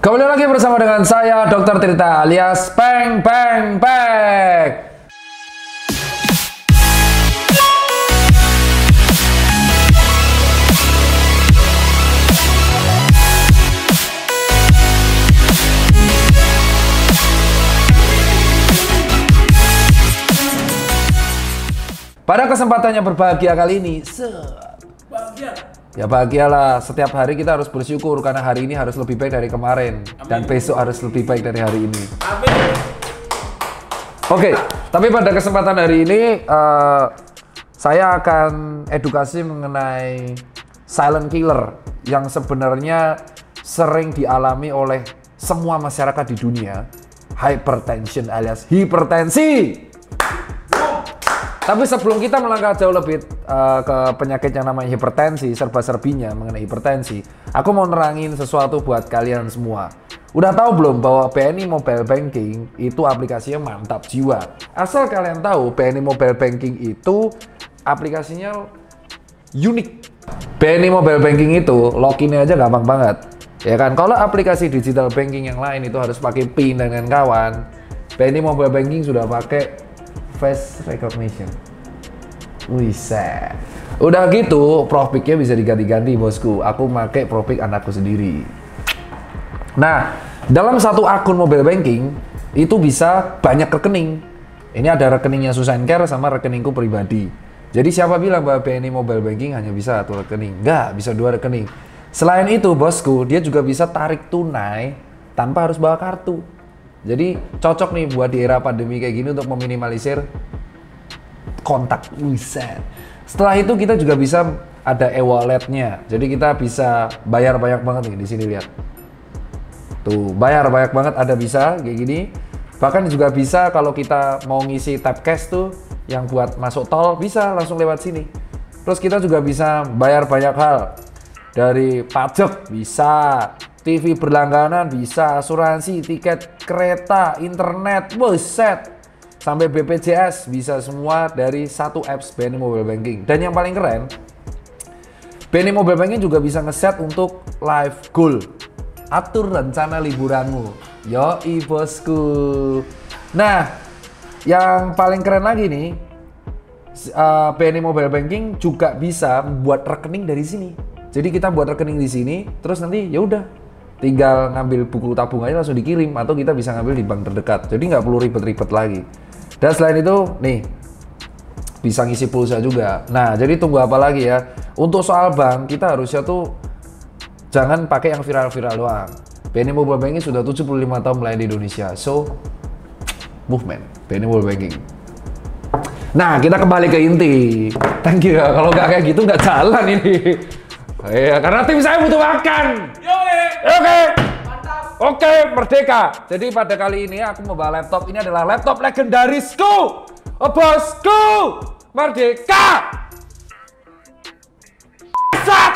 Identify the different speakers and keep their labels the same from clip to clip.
Speaker 1: Kembali lagi bersama dengan saya Dr. Tirta alias Peng Peng Peng. Pada kesempatannya berbahagia kali ini, ya bahagialah, setiap hari kita harus bersyukur karena hari ini harus lebih baik dari kemarin. Amin. Dan besok harus lebih baik dari hari ini. Amin. Oke, tapi pada kesempatan hari ini saya akan edukasi mengenai silent killer yang sebenarnya sering dialami oleh semua masyarakat di dunia, hypertension alias hipertensi. Tapi sebelum kita melangkah jauh lebih ke penyakit yang namanya hipertensi, serba-serbinya mengenai hipertensi, aku mau nerangin sesuatu buat kalian semua. Udah tahu belum bahwa BNI Mobile Banking itu aplikasinya mantap jiwa? Asal kalian tahu, BNI Mobile Banking itu aplikasinya unik. BNI Mobile Banking itu loginnya aja gampang banget. Ya kan, kalau aplikasi digital banking yang lain itu harus pakai PIN dan kawan-kawan. BNI Mobile Banking sudah pakai face recognition. Wiset. Udah gitu, profilnya bisa diganti-ganti bosku. Aku pakai profil anakku sendiri. Nah, dalam satu akun mobile banking itu bisa banyak rekening. Ini ada rekeningnya Susan Care sama rekeningku pribadi. Jadi siapa bilang bahwa BNI Mobile Banking hanya bisa satu rekening? Enggak, bisa dua rekening. Selain itu bosku, dia juga bisa tarik tunai tanpa harus bawa kartu. Jadi cocok nih buat di era pandemi kayak gini untuk meminimalisir kontak. Wiset. Setelah itu kita juga bisa ada e-walletnya. Jadi kita bisa bayar banyak banget nih di sini, lihat. Tuh, bayar banyak banget, ada bisa kayak gini. Bahkan juga bisa kalau kita mau ngisi tap cash tuh yang buat masuk tol bisa langsung lewat sini. Terus kita juga bisa bayar banyak hal. Dari pajak bisa, TV berlangganan bisa, asuransi, tiket kereta, internet, buset, sampai BPJS bisa semua dari satu apps BNI Mobile Banking. Dan yang paling keren, BNI Mobile Banking juga bisa ngeset untuk live goal. Atur rencana liburanmu. Yoi bosku. Nah, yang paling keren lagi nih, BNI Mobile Banking juga bisa membuat rekening dari sini. Jadi kita buat rekening di sini, terus nanti ya udah tinggal ngambil buku tabung aja langsung dikirim, atau kita bisa ngambil di bank terdekat. Jadi nggak perlu ribet-ribet lagi. Dan selain itu, nih bisa ngisi pulsa juga. Nah, jadi tunggu apa lagi ya? Untuk soal bank, kita harusnya tuh jangan pakai yang viral-viral doang. BNI Mobile Banking sudah 75 tahun melayani di Indonesia. So, movement BNI Mobile Banking. Nah, kita kembali ke inti. Thank you ya. Kalau nggak kayak gitu nggak jalan ini. Iya, karena tim saya butuh makan. Oke. Mantap. Oke, merdeka. Jadi pada kali ini aku membawa laptop. Ini adalah laptop legendarisku. Oh, bosku. Merdeka. Sat.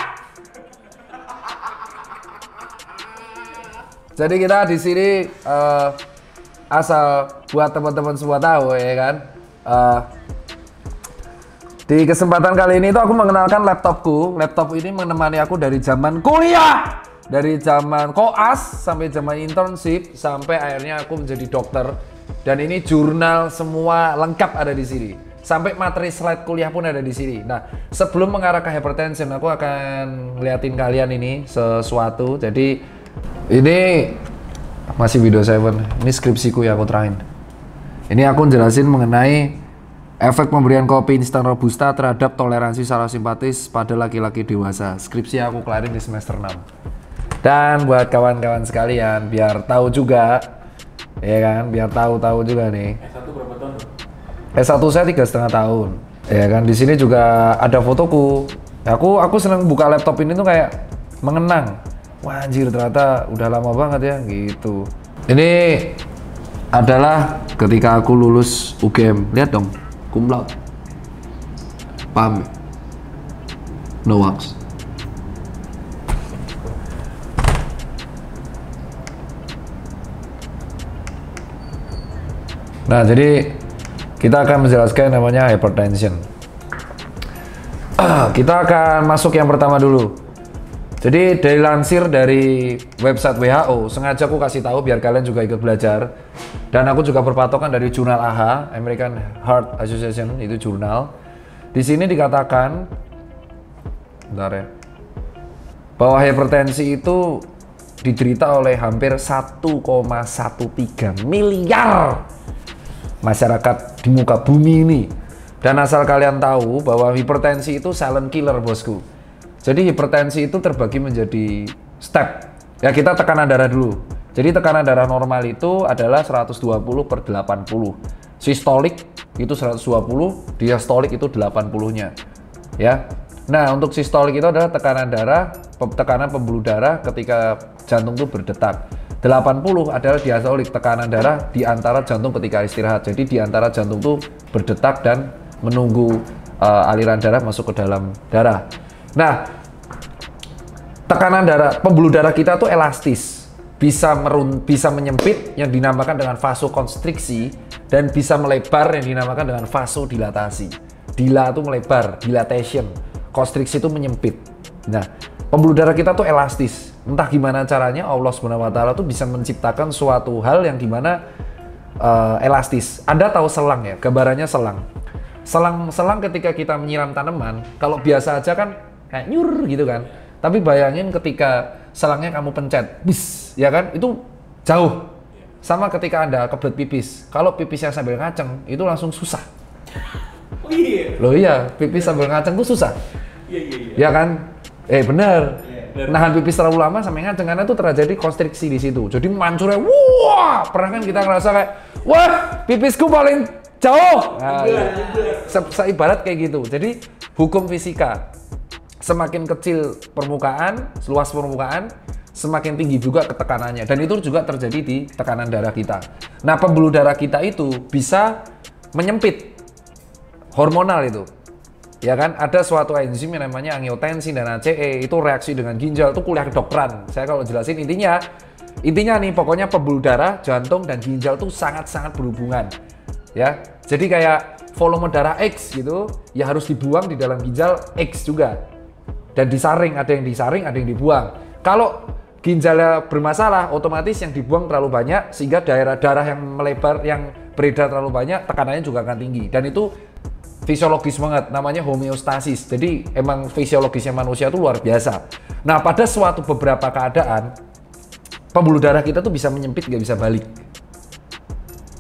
Speaker 1: Jadi kita di sini asal buat teman-teman semua tahu ya kan. Di kesempatan kali ini tuh aku mengenalkan laptopku. Laptop ini menemani aku dari zaman kuliah, dari zaman koas sampai zaman internship, sampai akhirnya aku menjadi dokter. Dan ini jurnal semua lengkap ada di sini. Sampai materi slide kuliah pun ada di sini. Nah, sebelum mengarah ke hypertension, aku akan ngeliatin kalian ini sesuatu. Jadi ini masih video 7. Ini skripsiku yang aku terangin. Ini aku jelasin mengenai efek pemberian kopi instan robusta terhadap toleransi saraf simpatis pada laki-laki dewasa. Skripsi aku kelarin di semester 6. Dan buat kawan-kawan sekalian, biar tahu juga, ya kan, biar tahu juga nih. S1 berapa tahun? S1 saya 3,5 tahun. Ya kan, di sini juga ada fotoku. Aku seneng buka laptop ini tuh kayak mengenang. Wah anjir, ternyata udah lama banget ya, gitu. Ini adalah ketika aku lulus UGM. Lihat dong. Cum laude. Paham? No wax. Nah, jadi kita akan menjelaskan namanya hypertension. Kita akan masuk yang pertama dulu. Jadi dilansir dari website WHO, sengaja aku kasih tahu biar kalian juga ikut belajar. Dan aku juga berpatokan dari jurnal AHA, American Heart Association, itu jurnal. Di sini dikatakan, bentar ya, bahwa hipertensi itu diderita oleh hampir 1,13 miliar masyarakat di muka bumi ini. Dan asal kalian tahu bahwa hipertensi itu silent killer, bosku. Jadi hipertensi itu terbagi menjadi step. Ya, kita tekanan darah dulu. Jadi tekanan darah normal itu adalah 120/80. Sistolik itu 120, diastolik itu 80-nya. Ya. Nah, untuk sistolik itu adalah tekanan pembuluh darah ketika jantung itu berdetak. 80 adalah diastolik, tekanan darah di antara jantung ketika istirahat. Jadi di antara jantung itu berdetak dan menunggu aliran darah masuk ke dalam darah. Nah, tekanan darah, pembuluh darah kita tuh elastis, bisa menyempit yang dinamakan dengan vasokonstriksi dan bisa melebar yang dinamakan dengan vasodilatasi. Dila itu melebar, dilatation, konstriksi itu menyempit. Nah, pembuluh darah kita tuh elastis. Entah gimana caranya Allah SWT tuh bisa menciptakan suatu hal yang dimana elastis. Anda tahu selang ya, gambarannya selang. Selang ketika kita menyiram tanaman, kalau biasa aja kan kayak nyur gitu kan. Tapi bayangin ketika selangnya kamu pencet, bis, ya kan? Itu jauh. Sama ketika Anda kebelet pipis. Kalau pipisnya sambil ngaceng, itu langsung susah.
Speaker 2: Oh iya.
Speaker 1: Loh iya, pipis sambil ngaceng itu susah.
Speaker 2: Iya.
Speaker 1: Ya kan? Bener.
Speaker 2: Iya,
Speaker 1: Nahan pipis terlalu lama sampai ngaceng karena itu terjadi konstriksi di situ. Jadi mancurnya, wah, pernah kan kita ngerasa kayak, wah, pipisku paling jauh. Nah, seibarat kayak gitu. Jadi hukum fisika, semakin kecil permukaan, luas permukaan, semakin tinggi juga ketekanannya. Dan itu juga terjadi di tekanan darah kita. Nah, pembuluh darah kita itu bisa menyempit, hormonal itu. Ya kan, ada suatu enzim yang namanya angiotensin dan ACE, itu reaksi dengan ginjal, itu kuliah kedokteran. Saya kalau jelasin intinya nih, pokoknya pembuluh darah, jantung, dan ginjal itu sangat-sangat berhubungan. Ya, jadi kayak volume darah X gitu, ya harus dibuang di dalam ginjal X juga. Dan disaring, ada yang disaring, ada yang dibuang. Kalau ginjalnya bermasalah, otomatis yang dibuang terlalu banyak, sehingga daerah darah yang melebar, yang beredar terlalu banyak, tekanannya juga akan tinggi. Dan itu fisiologis banget, namanya homeostasis. Jadi emang fisiologisnya manusia itu luar biasa. Nah, pada suatu beberapa keadaan, pembuluh darah kita tuh bisa menyempit, nggak bisa balik.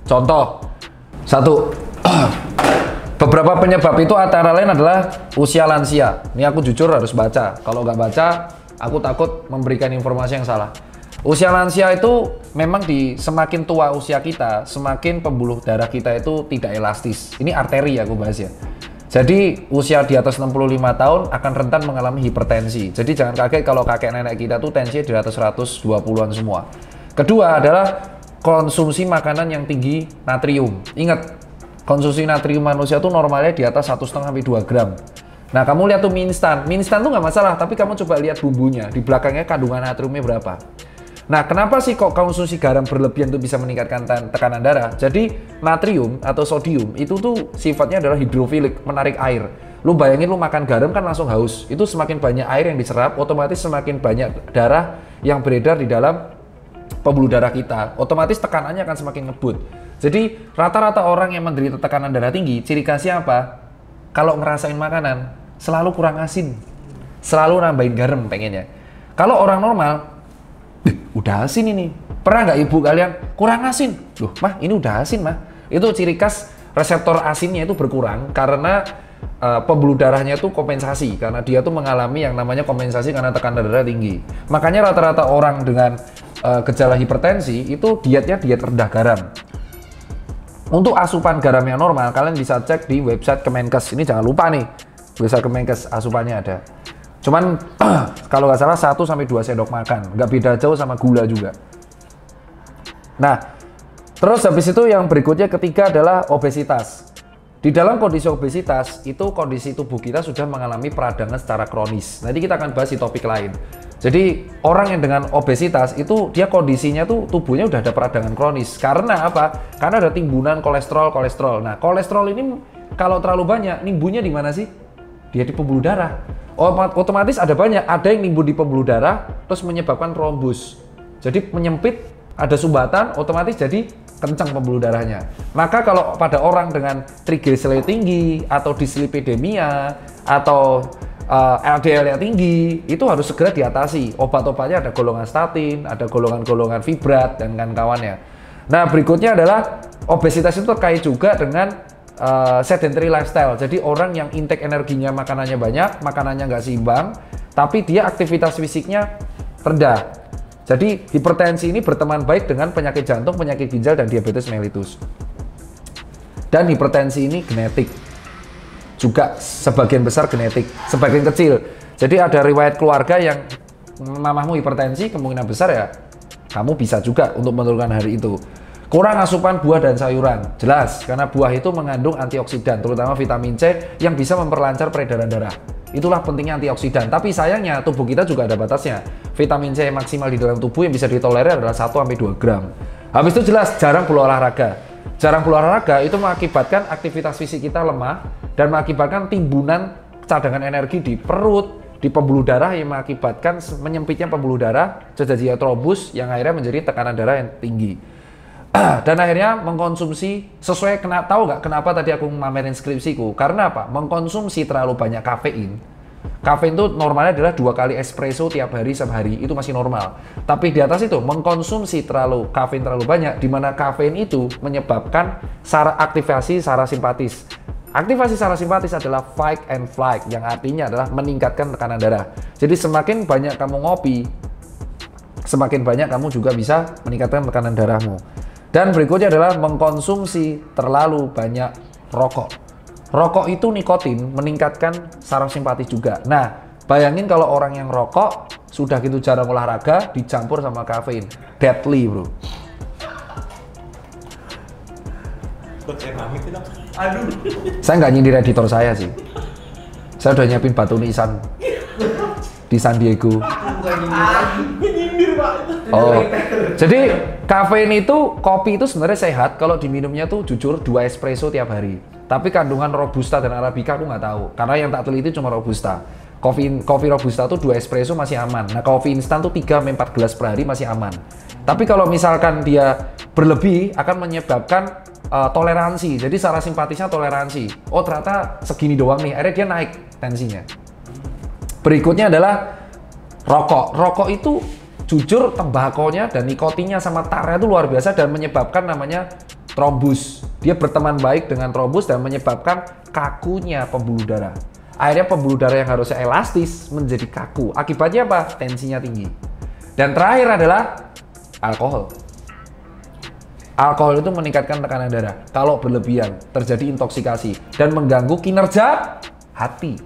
Speaker 1: Contoh, satu, beberapa penyebab itu antara lain adalah usia lansia. Ini aku jujur harus baca. Kalau nggak baca, aku takut memberikan informasi yang salah. Usia lansia itu memang semakin tua usia kita, semakin pembuluh darah kita itu tidak elastis. Ini arteri aku bahas ya. Jadi usia di atas 65 tahun akan rentan mengalami hipertensi. Jadi jangan kaget kalau kakek nenek kita tuh tensi di atas 120-an semua. Kedua adalah konsumsi makanan yang tinggi natrium. Ingat, konsumsi natrium manusia tuh normalnya di atas 1,5-2 gram. Nah, kamu lihat tuh mie instan tuh nggak masalah, tapi kamu coba lihat bumbunya, di belakangnya kandungan natriumnya berapa. Nah, kenapa sih kok konsumsi garam berlebihan itu bisa meningkatkan tekanan darah? Jadi, natrium atau sodium itu tuh sifatnya adalah hidrofilik, menarik air. Lu bayangin lu makan garam kan langsung haus. Itu semakin banyak air yang diserap, otomatis semakin banyak darah yang beredar di dalam pembuluh darah kita. Otomatis tekanannya akan semakin ngebut. Jadi, rata-rata orang yang menderita tekanan darah tinggi, ciri khasnya apa? Kalau ngerasain makanan, selalu kurang asin. Selalu nambahin garam pengennya. Kalau orang normal, udah asin ini. Pernah nggak ibu kalian kurang asin? Loh, mah ini udah asin mah. Itu ciri khas reseptor asinnya itu berkurang karena pembuluh darahnya itu kompensasi. Karena dia tuh mengalami yang namanya kompensasi karena tekanan darah tinggi. Makanya rata-rata orang dengan gejala hipertensi itu dietnya diet rendah garam. Untuk asupan garam yang normal, kalian bisa cek di website Kemenkes. Ini jangan lupa nih, website Kemenkes asupannya ada. Cuman kalau nggak salah 1-2 sendok makan, nggak beda jauh sama gula juga. Nah, terus habis itu yang berikutnya ketiga adalah obesitas. Di dalam kondisi obesitas, itu kondisi tubuh kita sudah mengalami peradangan secara kronis. Nanti kita akan bahas di topik lain. Jadi orang yang dengan obesitas itu dia kondisinya tuh tubuhnya udah ada peradangan kronis. Karena apa? Karena ada timbunan kolesterol. Nah, kolesterol ini kalau terlalu banyak, nimbunnya di mana sih? Dia di pembuluh darah. Otomatis ada banyak, ada yang nimbun di pembuluh darah terus menyebabkan trombus. Jadi menyempit, ada sumbatan, otomatis jadi kencang pembuluh darahnya. Maka kalau pada orang dengan triglyceride tinggi atau dislipidemia atau LDL-nya tinggi, itu harus segera diatasi. Obat-obatnya ada golongan statin, ada golongan-golongan fibrat dan kawan-kawannya. Nah, berikutnya adalah obesitas itu terkait juga dengan sedentary lifestyle. Jadi orang yang intake energinya makanannya banyak, makanannya nggak seimbang, tapi dia aktivitas fisiknya rendah. Jadi hipertensi ini berteman baik dengan penyakit jantung, penyakit ginjal, dan diabetes mellitus. Dan hipertensi ini genetik. Juga sebagian besar genetik, sebagian kecil. Jadi ada riwayat keluarga yang mamahmu hipertensi, kemungkinan besar ya kamu bisa juga untuk menurunkan hari itu. Kurang asupan buah dan sayuran, jelas karena buah itu mengandung antioksidan, terutama vitamin C yang bisa memperlancar peredaran darah. Itulah pentingnya antioksidan, tapi sayangnya tubuh kita juga ada batasnya. Vitamin C maksimal di dalam tubuh yang bisa ditolerir adalah 1-2 gram. Habis itu jelas jarang berolahraga. Jarang berolahraga itu mengakibatkan aktivitas fisik kita lemah dan mengakibatkan timbunan cadangan energi di perut, di pembuluh darah yang mengakibatkan menyempitnya pembuluh darah, terjadi trombus yang akhirnya menjadi tekanan darah yang tinggi. Dan akhirnya mengkonsumsi sesuai tahu nggak kenapa tadi aku mamerin skripsiku? Karena apa? Mengkonsumsi terlalu banyak kafein. Kafein itu normalnya adalah 2 kali espresso tiap hari sehari, itu masih normal. Tapi di atas itu mengkonsumsi kafein terlalu banyak, di mana kafein itu menyebabkan aktivasi sarasimpatis. Aktivasi sarasimpatis adalah fight and flight, yang artinya adalah meningkatkan tekanan darah. Jadi semakin banyak kamu ngopi, semakin banyak kamu juga bisa meningkatkan tekanan darahmu. Dan berikutnya adalah mengkonsumsi terlalu banyak rokok. Rokok itu nikotin meningkatkan saraf simpatis juga. Nah, bayangin kalau orang yang rokok sudah gitu jarang olahraga dicampur sama kafein, deadly bro.
Speaker 2: Aduh.
Speaker 1: Saya nggak nyindir editor saya sih. Saya udah nyiapin batu nisan di San Diego.
Speaker 2: Nyindir, Pak.
Speaker 1: Oh, jadi kafein itu, kopi itu sebenarnya sehat kalau diminumnya tuh jujur 2 espresso tiap hari. Tapi kandungan robusta dan arabica aku nggak tahu, karena yang tak teliti cuma robusta. Kopi robusta tuh 2 espresso masih aman. Nah, kopi instan tuh 3-4 gelas per hari masih aman. Tapi kalau misalkan dia berlebih akan menyebabkan toleransi. Jadi sarasimpatisnya toleransi. Oh, ternyata segini doang nih. Akhirnya dia naik tensinya. Berikutnya adalah rokok. Rokok itu jujur tembakonya dan nikotinnya sama tarnya itu luar biasa dan menyebabkan namanya trombus. Dia berteman baik dengan trombus dan menyebabkan kakunya pembuluh darah. Akhirnya pembuluh darah yang harusnya elastis menjadi kaku. Akibatnya apa? Tensinya tinggi. Dan terakhir adalah alkohol. Alkohol itu meningkatkan tekanan darah. Kalau berlebihan terjadi intoksikasi dan mengganggu kinerja hati.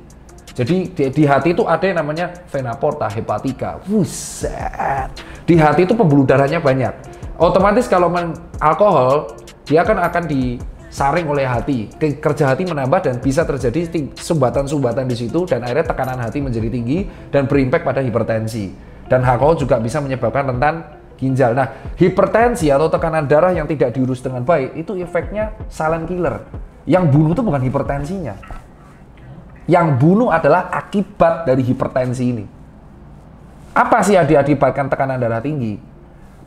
Speaker 1: Jadi di hati itu ada yang namanya vena porta hepatica. Buset. Di hati itu pembuluh darahnya banyak. Otomatis kalau alkohol dia akan disaring oleh hati. Kerja hati menambah dan bisa terjadi sumbatan-sumbatan di situ dan akhirnya tekanan hati menjadi tinggi dan berimpak pada hipertensi. Dan alkohol juga bisa menyebabkan rentan ginjal. Nah, hipertensi atau tekanan darah yang tidak diurus dengan baik itu efeknya silent killer. Yang bunuh itu bukan hipertensinya. Yang bunuh adalah akibat dari hipertensi ini. Apa sih yang diakibatkan tekanan darah tinggi?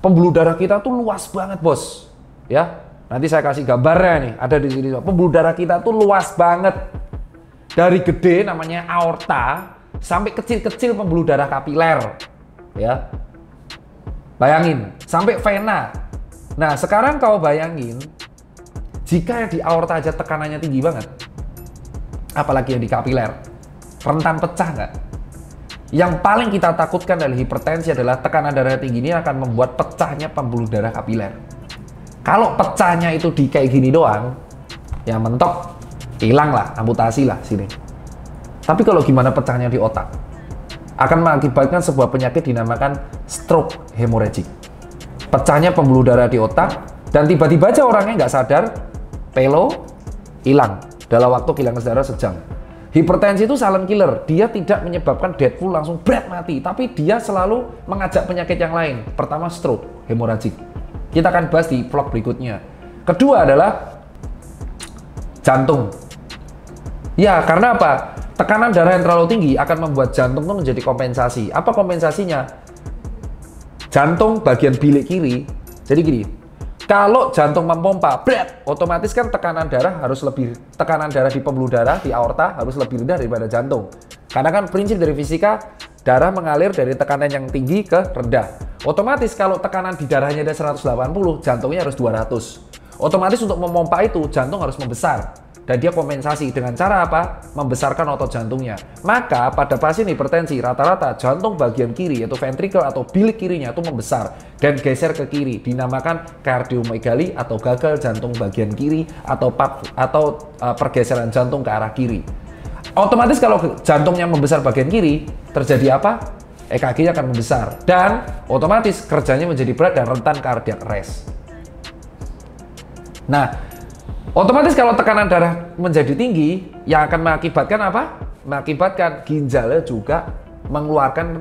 Speaker 1: Pembuluh darah kita tuh luas banget, bos. Ya, nanti saya kasih gambarnya nih, ada di sini. Pembuluh darah kita tuh luas banget. Dari gede namanya aorta sampai kecil-kecil pembuluh darah kapiler. Ya. Bayangin, sampai vena. Nah, sekarang kau bayangin jika di aorta aja tekanannya tinggi banget. Apalagi yang di kapiler, rentan pecah nggak? Yang paling kita takutkan dari hipertensi adalah tekanan darah tinggi ini akan membuat pecahnya pembuluh darah kapiler. Kalau pecahnya itu di kayak gini doang, ya mentok, hilang lah, amputasi lah sini. Tapi kalau gimana pecahnya di otak? Akan mengakibatkan sebuah penyakit dinamakan stroke hemorrhagic. Pecahnya pembuluh darah di otak, dan tiba-tiba aja orangnya nggak sadar, pelo, hilang. Dalam waktu kehilangan darah sejam. Hipertensi itu silent killer. Dia tidak menyebabkan death full langsung berat mati, tapi dia selalu mengajak penyakit yang lain. Pertama stroke hemorrhagic. Kita akan bahas di vlog berikutnya. Kedua adalah jantung. Ya, karena apa? tekanan darah yang terlalu tinggi akan membuat jantung tuh menjadi kompensasi. Apa kompensasinya? Jantung bagian bilik kiri. Jadi gini, kalau jantung memompa, otomatis kan tekanan darah di pembuluh darah, di aorta harus lebih rendah daripada jantung. Karena kan prinsip dari fisika, darah mengalir dari tekanan yang tinggi ke rendah. Otomatis kalau tekanan di darahnya ada 180, jantungnya harus 200. Otomatis untuk memompa itu, jantung harus membesar. Dan dia kompensasi dengan cara apa? Membesarkan otot jantungnya. Maka pada pasien hipertensi, rata-rata jantung bagian kiri, yaitu ventricle atau bilik kirinya itu membesar dan geser ke kiri. Dinamakan kardiomegali atau gagal jantung bagian kiri atau pergeseran jantung ke arah kiri. Otomatis kalau jantungnya membesar bagian kiri, terjadi apa? EKG-nya akan membesar dan otomatis kerjanya menjadi berat dan rentan cardiac arrest. Nah, otomatis kalau tekanan darah menjadi tinggi, yang akan mengakibatkan apa? Mengakibatkan ginjalnya juga mengeluarkan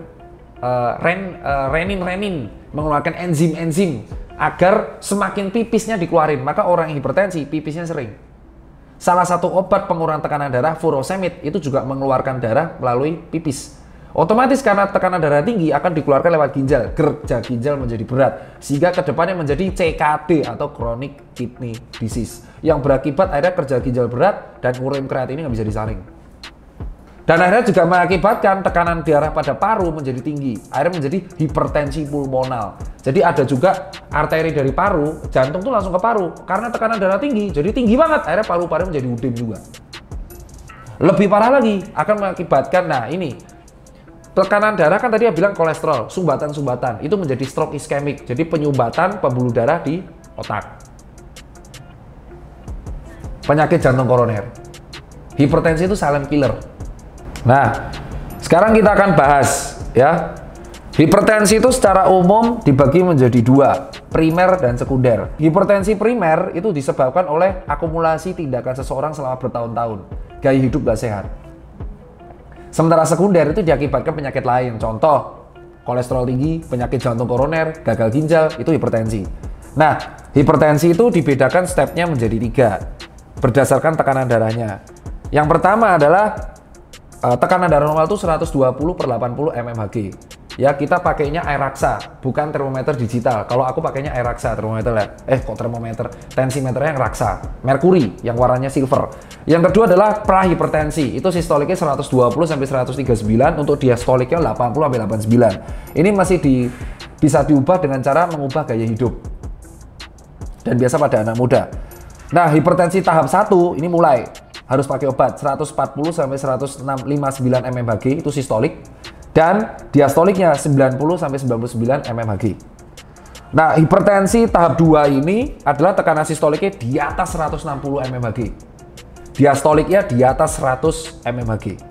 Speaker 1: renin, mengeluarkan enzim-enzim agar semakin pipisnya dikeluarin. Maka orang yang hipertensi, pipisnya sering. Salah satu obat pengurangan tekanan darah, furosemid, itu juga mengeluarkan darah melalui pipis. Otomatis karena tekanan darah tinggi akan dikeluarkan lewat ginjal, kerja ginjal menjadi berat, sehingga kedepannya menjadi CKD atau chronic kidney disease, yang berakibat akhirnya kerja ginjal berat dan urin kreatin ini nggak bisa disaring. Dan akhirnya juga mengakibatkan tekanan darah pada paru menjadi tinggi, akhirnya menjadi hipertensi pulmonal. Jadi ada juga arteri dari paru, jantung tuh langsung ke paru, karena tekanan darah tinggi, jadi tinggi banget, akhirnya paru-paru menjadi udem juga. Lebih parah lagi, akan mengakibatkan, nah ini, tekanan darah kan tadi bilang kolesterol, sumbatan-sumbatan, itu menjadi stroke iskemik, jadi penyumbatan pembuluh darah di otak. Penyakit jantung koroner. Hipertensi itu silent killer. Nah, sekarang kita akan bahas ya. Hipertensi itu secara umum dibagi menjadi dua, primer dan sekunder. Hipertensi primer itu disebabkan oleh akumulasi tindakan seseorang selama bertahun-tahun, gaya hidup gak sehat. Sementara sekunder itu diakibatkan penyakit lain, contoh kolesterol tinggi, penyakit jantung koroner, gagal ginjal, itu hipertensi. Nah, hipertensi itu dibedakan stepnya menjadi 3 berdasarkan tekanan darahnya. Yang pertama adalah tekanan darah normal itu 120/80 mmHg. Ya, kita pakainya air raksa, bukan termometer digital. Kalau aku pakainya air raksa, termometer kok termometer, tensimeternya yang raksa, merkuri yang warnanya silver. Yang kedua adalah prahipertensi, itu sistoliknya 120/139, untuk diastoliknya 80/89. Ini masih bisa diubah dengan cara mengubah gaya hidup. Dan biasa pada anak muda. Nah, hipertensi tahap 1 ini mulai harus pakai obat 140/159 mmHg, itu sistolik. Dan diastoliknya 90/99 mmHg. Nah, hipertensi tahap 2 ini adalah tekanan sistoliknya di atas 160 mmHg. Diastoliknya di atas 100 mmHg.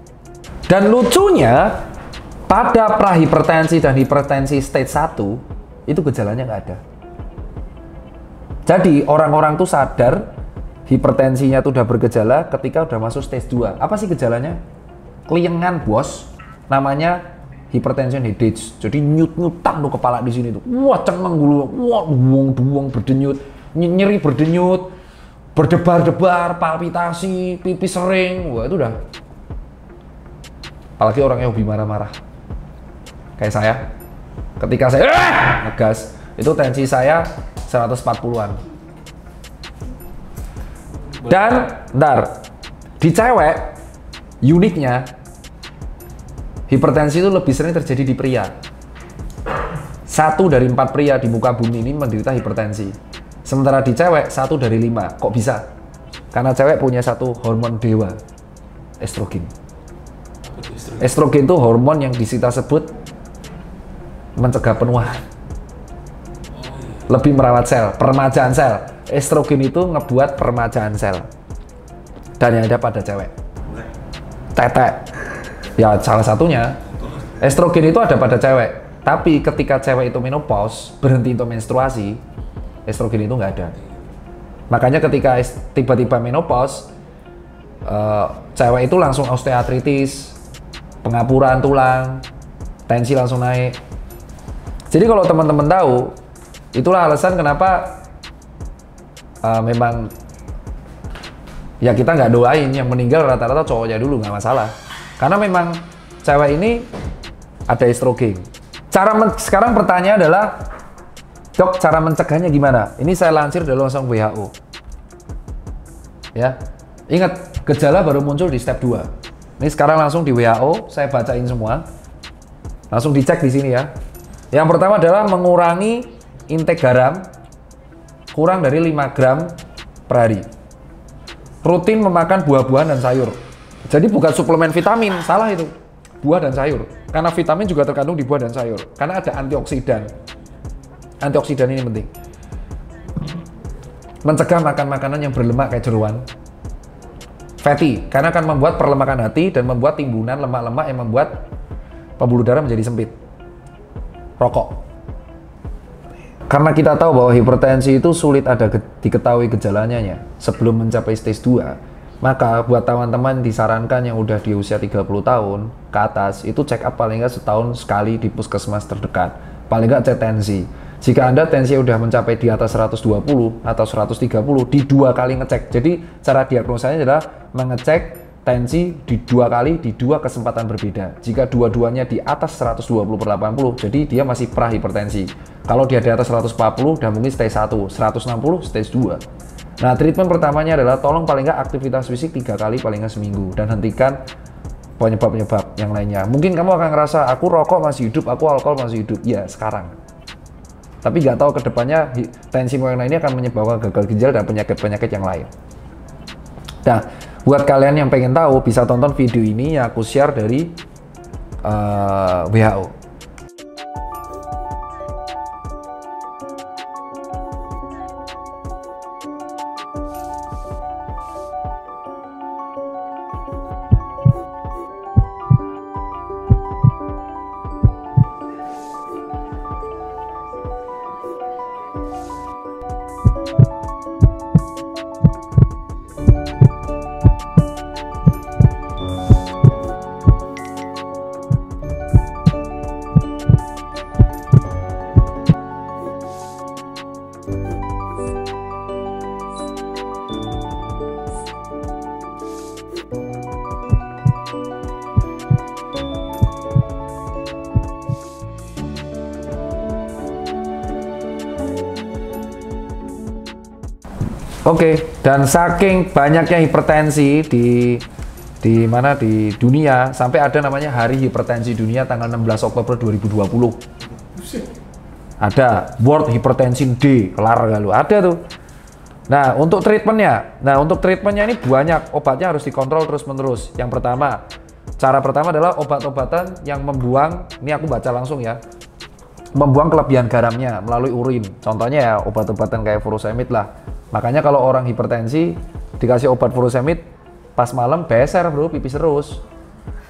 Speaker 1: Dan lucunya, pada prahipertensi dan hipertensi stage 1, itu gejalanya nggak ada. Jadi, orang-orang tuh sadar hipertensinya tuh udah bergejala ketika udah masuk stage 2. Apa sih gejalanya? Keliengan, bos. Namanya hypertension headache. Jadi nyut-nyutan tuh kepala di sini tuh. Wah, cengeng dulu. Wah, duong-duong berdenyut. Nyeri berdenyut. Berdebar-debar, palpitasi, pipis sering. Wah, itu udah. Apalagi orang yang hobi marah-marah. Kayak saya. Ketika saya ngegas, itu tensi saya 140-an. Dan, bentar. Di cewek, uniknya, hipertensi itu lebih sering terjadi di pria. 1 dari 4 pria di muka bumi ini menderita hipertensi. Sementara di cewek 1 dari 5. Kok bisa? Karena cewek punya satu hormon dewa, estrogen. Estrogen itu hormon yang kita sebut mencegah penuaan. Lebih merawat sel, peremajaan sel. Estrogen itu ngebuat peremajaan sel. Dan yang ada pada cewek. Tetek. Ya, salah satunya, estrogen itu ada pada cewek. Tapi ketika cewek itu menopause, berhenti untuk menstruasi, estrogen itu nggak ada. Makanya ketika tiba-tiba menopause, cewek itu langsung osteoartritis, pengapuran tulang, tensi langsung naik. Jadi kalau teman-teman tahu, itulah alasan kenapa memang ya kita nggak doain yang meninggal rata-rata cowoknya dulu, nggak masalah. Karena memang cewek ini ada estrogen. Sekarang pertanyaan adalah, dok, cara mencegahnya gimana? Ini saya lansir dari langsung WHO. Ya, ingat, gejala baru muncul di step 2. Ini sekarang langsung di WHO, saya bacain semua. Langsung dicek di sini ya. Yang pertama adalah mengurangi intake garam kurang dari 5 gram per hari. Rutin memakan buah-buahan dan sayur. Jadi bukan suplemen vitamin, salah itu. Buah dan sayur. Karena vitamin juga terkandung di buah dan sayur. Karena ada antioksidan. Antioksidan ini penting. Mencegah makan makanan yang berlemak kayak jeroan. Fatty, karena akan membuat perlemakan hati dan membuat timbunan lemak-lemak yang membuat pembuluh darah menjadi sempit. Rokok. Karena kita tahu bahwa hipertensi itu sulit diketahui gejalanya sebelum mencapai stage 2. Maka buat teman-teman disarankan yang udah di usia 30 tahun ke atas, itu check up paling nggak setahun sekali di puskesmas terdekat. Paling nggak cek tensi. Jika Anda tensi udah mencapai di atas 120 atau 130, di 2 kali ngecek. Jadi cara diagnosanya adalah mengecek tensi di 2 kali, di 2 kesempatan berbeda. Jika dua-duanya di atas 120/80, jadi dia masih prahipertensi. Kalau dia di atas 140, udah mungkin stage 1, 160, stage 2. Nah, treatment pertamanya adalah tolong paling nggak aktivitas fisik 3 kali paling nggak seminggu dan hentikan penyebab-penyebab yang lainnya. Mungkin kamu akan ngerasa, aku rokok masih hidup, aku alkohol masih hidup. Ya, sekarang. Tapi nggak tahu kedepannya tensi yang lainnya akan menyebabkan gagal ginjal dan penyakit-penyakit yang lain. Nah, buat kalian yang pengen tahu, bisa tonton video ini yang aku share dari WHO. Oke, dan saking banyaknya hipertensi di dunia, sampai ada namanya Hari Hipertensi Dunia tanggal 16 Oktober 2020. Ada World Hypertension Day, kelar gak lu? Ada tuh. Nah, untuk treatmentnya ini banyak, obatnya harus dikontrol terus-menerus. Yang pertama, cara pertama adalah obat-obatan yang membuang, ini aku baca langsung ya, membuang kelebihan garamnya melalui urin. Contohnya ya obat-obatan kayak furosemid lah. Makanya kalau orang hipertensi dikasih obat furosemid pas malam beser bro, pipis terus.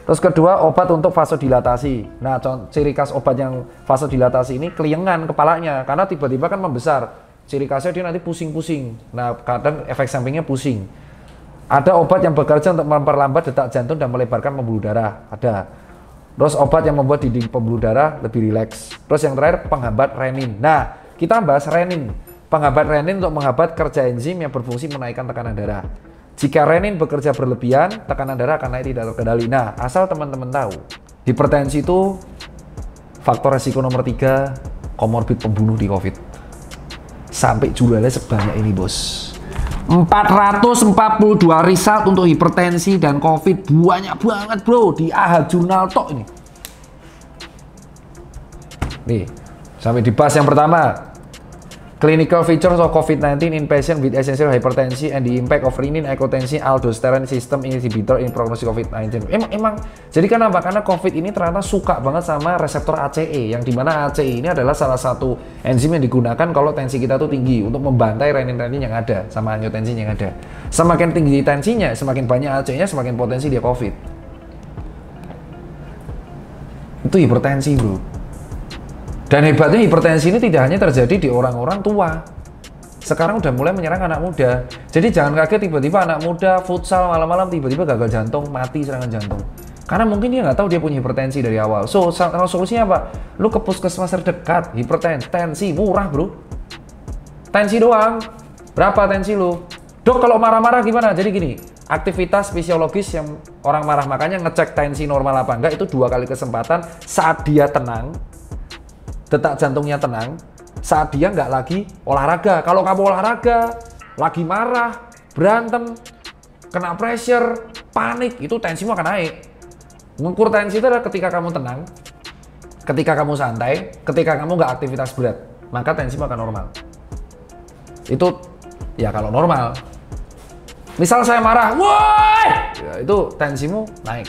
Speaker 1: Terus kedua, obat untuk vasodilatasi. Nah, ciri khas obat yang vasodilatasi ini keliengan kepalanya karena tiba-tiba kan membesar. Ciri khasnya dia nanti pusing-pusing. Nah, kadang efek sampingnya pusing. Ada obat yang bekerja untuk memperlambat detak jantung dan melebarkan pembuluh darah. Ada. Terus obat yang membuat dinding pembuluh darah lebih rileks. Terus yang terakhir, penghambat renin. Nah, kita bahas renin. Penghambat renin untuk menghambat kerja enzim yang berfungsi menaikkan tekanan darah. Jika renin bekerja berlebihan, tekanan darah akan naik tidak terkendali. Nah, asal teman-teman tahu, hipertensi itu faktor resiko nomor 3, komorbid pembunuh di COVID. Sampai jumlahnya sebanyak ini, bos. 442 result untuk hipertensi dan COVID. Banyak banget, bro. Di AHA Jurnal tok ini. Nih, sampai dibahas yang pertama. Clinical features of COVID-19 in patient with essential hypertension and the impact of renin, angiotensin, aldosterone system inhibitor in prognosis COVID-19. Emang, jadi kenapa? Karena COVID ini ternyata suka banget sama reseptor ACE, yang dimana ACE ini adalah salah satu enzim yang digunakan kalau tensi kita tuh tinggi untuk membantai renin-renin yang ada sama angiotensin yang ada. Semakin tinggi tensinya, semakin banyak ACE-nya, semakin potensi dia COVID. Itu hipertensi, bro. Dan hebatnya hipertensi ini tidak hanya terjadi di orang-orang tua. Sekarang udah mulai menyerang anak muda. Jadi jangan kaget tiba-tiba anak muda futsal malam-malam tiba-tiba gagal jantung, mati serangan jantung. Karena mungkin dia nggak tahu dia punya hipertensi dari awal. So, solusinya apa? Lu ke puskesmas terdekat, hipertensi, murah bro. Tensi doang. Berapa tensi lu? Dok, kalau marah-marah gimana? Jadi gini, aktivitas fisiologis yang orang marah, makanya ngecek tensi normal apa enggak itu 2 kali kesempatan saat dia tenang, detak jantungnya tenang, saat dia nggak lagi olahraga. Kalau kamu olahraga, lagi marah, berantem, kena pressure, panik, itu tensimu akan naik. Mengukur tensi itu adalah ketika kamu tenang, ketika kamu santai, ketika kamu nggak aktivitas berat, maka tensimu akan normal. Itu ya kalau normal. Misal saya marah, woi, ya, itu tensimu naik.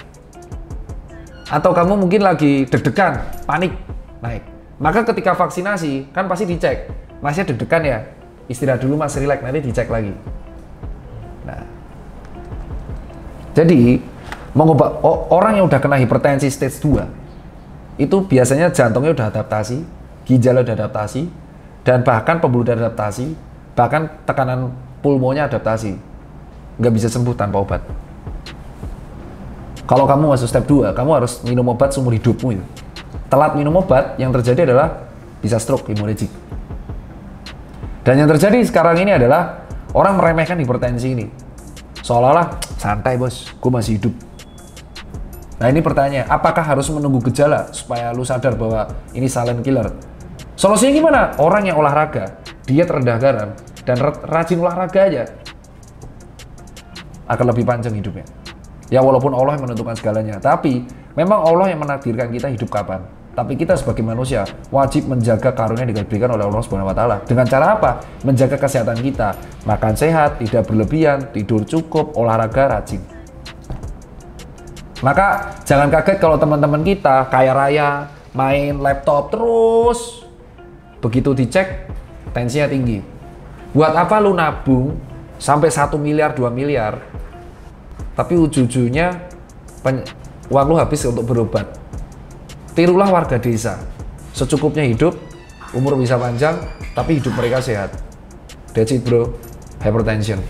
Speaker 1: Atau kamu mungkin lagi deg-degan, panik, naik. Maka ketika vaksinasi, kan pasti dicek. Masnya deg-degan ya? Istirahat dulu mas, relax, nanti dicek lagi. Nah, jadi orang yang udah kena hipertensi stage 2, itu biasanya jantungnya udah adaptasi, ginjalnya udah adaptasi, dan bahkan pembuluh darah adaptasi, bahkan tekanan pulmonya adaptasi. Nggak bisa sembuh tanpa obat. Kalau kamu masuk step 2, kamu harus minum obat seumur hidupmu itu. Telat minum obat, yang terjadi adalah bisa stroke, hemorrhagic. Dan yang terjadi sekarang ini adalah orang meremehkan hipertensi ini. Seolah-olah, santai bos, gue masih hidup. Nah ini pertanyaannya, apakah harus menunggu gejala supaya lu sadar bahwa ini silent killer? Solusinya gimana? Orang yang olahraga, diet rendah garam, dan rajin olahraga aja, akan lebih panjang hidupnya. Ya walaupun Allah yang menentukan segalanya, tapi memang Allah yang menakdirkan kita hidup kapan. Tapi kita sebagai manusia wajib menjaga karunia yang diberikan oleh Allah Subhanahu wa taala. Dengan cara apa? Menjaga kesehatan kita, makan sehat, tidak berlebihan, tidur cukup, olahraga rajin. Maka jangan kaget kalau teman-teman kita kaya raya, main laptop terus, begitu dicek tensinya tinggi. Buat apa lu nabung sampai 1 miliar, 2 miliar, tapi ujung-ujungnya uang lu habis untuk berobat. Tirulah warga desa, secukupnya hidup, umur bisa panjang, tapi hidup mereka sehat. That's it bro, hypertension.